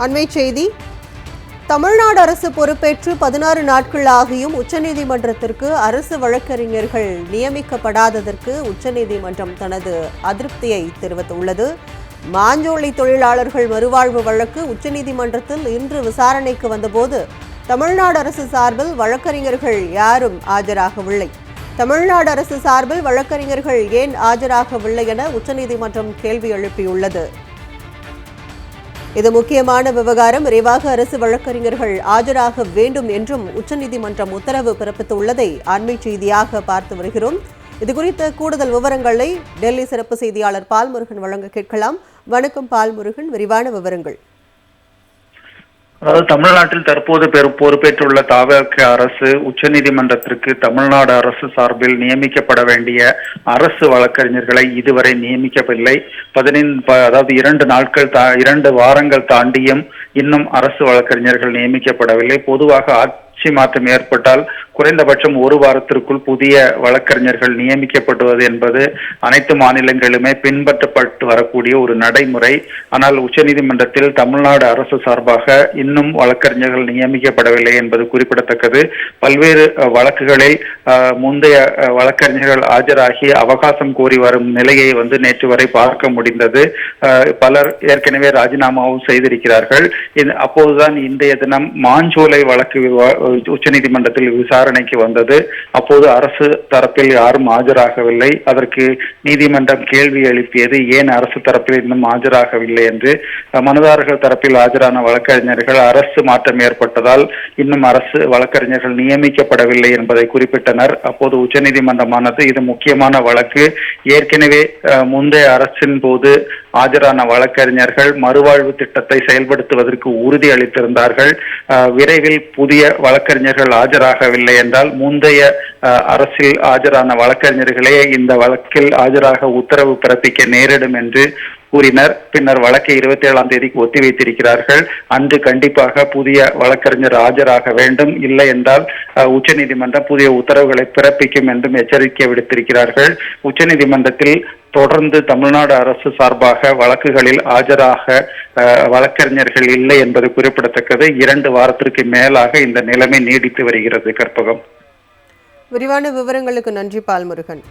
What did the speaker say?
அண்மை செய்தி. தமிழ்நாடு அரசு பொறுப்பேற்று 16 நாட்கள் ஆகியும் உச்சநீதிமன்றத்திற்கு அரசு வழக்கறிஞர்கள் நியமிக்கப்படாததற்கு உச்சநீதிமன்றம் தனது அதிருப்தியை தெரிவித்துள்ளது. மாஞ்சோலை தொழிலாளர்கள் மறுவாழ்வு வழக்கு உச்சநீதிமன்றத்தில் இன்று விசாரணைக்கு வந்தபோது தமிழ்நாடு அரசு சார்பில் வழக்கறிஞர்கள் யாரும் ஆஜராகவில்லை. தமிழ்நாடு அரசு சார்பில் வழக்கறிஞர்கள் ஏன் ஆஜராகவில்லை என உச்சநீதிமன்றம் கேள்வி எழுப்பியுள்ளது. இது முக்கியமான விவகாரம். விரைவாக அரசு வழக்கறிஞர்கள் ஆஜராக வேண்டும் என்றும் உச்சநீதிமன்றம் உத்தரவு பிறப்பித்துள்ளதை அண்மை செய்தியாக பார்த்து வருகிறோம். இதுகுறித்த கூடுதல் விவரங்களை டெல்லி சிறப்பு செய்தியாளர் பால்முருகன் வழங்க கேட்கலாம். வணக்கம் பால்முருகன், விரிவான விவரங்கள். அதாவது தமிழ்நாட்டில் தற்போது பொறுப்பேற்றுள்ள தவிக அரசு உச்சநீதிமன்றத்திற்கு தமிழ்நாடு அரசு சார்பில் நியமிக்கப்பட வேண்டிய அரசு வழக்கறிஞர்களை இதுவரை நியமிக்கவில்லை. 2 வாரங்கள் தாண்டியும் இன்னும் அரசு வழக்கறிஞர்கள் நியமிக்கப்படவில்லை. பொதுவாக ஆட்சி மாற்றம் ஏற்பட்டால் குறைந்தபட்சம் 1 வாரத்திற்குள் புதிய வழக்கறிஞர்கள் நியமிக்கப்படுவது என்பது அனைத்து மாநிலங்களிலுமே பின்பற்றப்பட்டு வரக்கூடிய ஒரு நடைமுறை. ஆனால் உச்சநீதிமன்றத்தில் தமிழ்நாடு அரசு சார்பாக இன்னும் வழக்கறிஞர்கள் நியமிக்கப்படவில்லை என்பது குறிப்பிடத்தக்கது. பல்வேறு வழக்குகளில் முந்தைய வழக்கறிஞர்கள் ஆஜராகி அவகாசம் கோரி வரும் நிலையை நேற்று வரை பார்க்க முடிந்தது. பலர் ஏற்கனவே ராஜினாமாவும் செய்திருக்கிறார்கள். அப்போதுதான் இன்றைய தினம் மாஞ்சோலை வழக்கு உச்சநீதிமன்றத்தில் விசாரணைக்கு வந்தது. அப்போது அரசு தரப்பில் யாரும் ஆஜராகவில்லை. அதற்கு நீதிமன்றம் கேள்வி எழுப்பியது, ஏன் அரசு தரப்பில் இன்னும் ஆஜராகவில்லை என்று. மனுதாரர்கள் தரப்பில் ஆஜரான வழக்கறிஞர்கள் அரசு மாற்றம் ஏற்பட்டதால் இன்னும் அரசு வழக்கறிஞர்கள் நியமிக்கப்படவில்லை என்பதை குறிப்பிட்டனர். அப்போது உச்சநீதிமன்றமானது இது முக்கியமான வழக்கு, ஏற்கனவே முந்தைய அரசின் போது ஆஜரான வழக்கறிஞர்கள் மறுவாழ்வு திட்டத்தை செயல்படுத்துவதற்கு உறுதி அளித்திருந்தார்கள். விரைவில் புதிய வழக்கறிஞர்கள் ஆஜராகவில்லை என்றால் முந்தைய அரசில் ஆஜரான வழக்கறிஞர்களே இந்த வழக்கில் ஆஜராக உத்தரவு பிறப்பிக்க நேரிடும் என்று கூறினர். பின்னர் வழக்கை 27ஆம் தேதிக்கு ஒத்திவைத்திருக்கிறார்கள். அன்று கண்டிப்பாக புதிய வழக்கறிஞர் ஆஜராக வேண்டும், இல்லை என்றால் உச்சநீதிமன்றம் புதிய உத்தரவுகளை பிறப்பிக்கும் என்றும் எச்சரிக்கை விடுத்திருக்கிறார்கள். உச்சநீதிமன்றத்தில் தொடர்ந்து தமிழ்நாடு அரசு சார்பாக வழக்குகளில் ஆஜராக வழக்கறிஞர்கள் இல்லை என்பது குறிப்பிடத்தக்கது. 2 வாரத்திற்கு மேலாக இந்த நிலைமை நீடித்து வருகிறது. கற்பகம், விரிவான விவரங்களுக்கு நன்றி பால்முருகன்.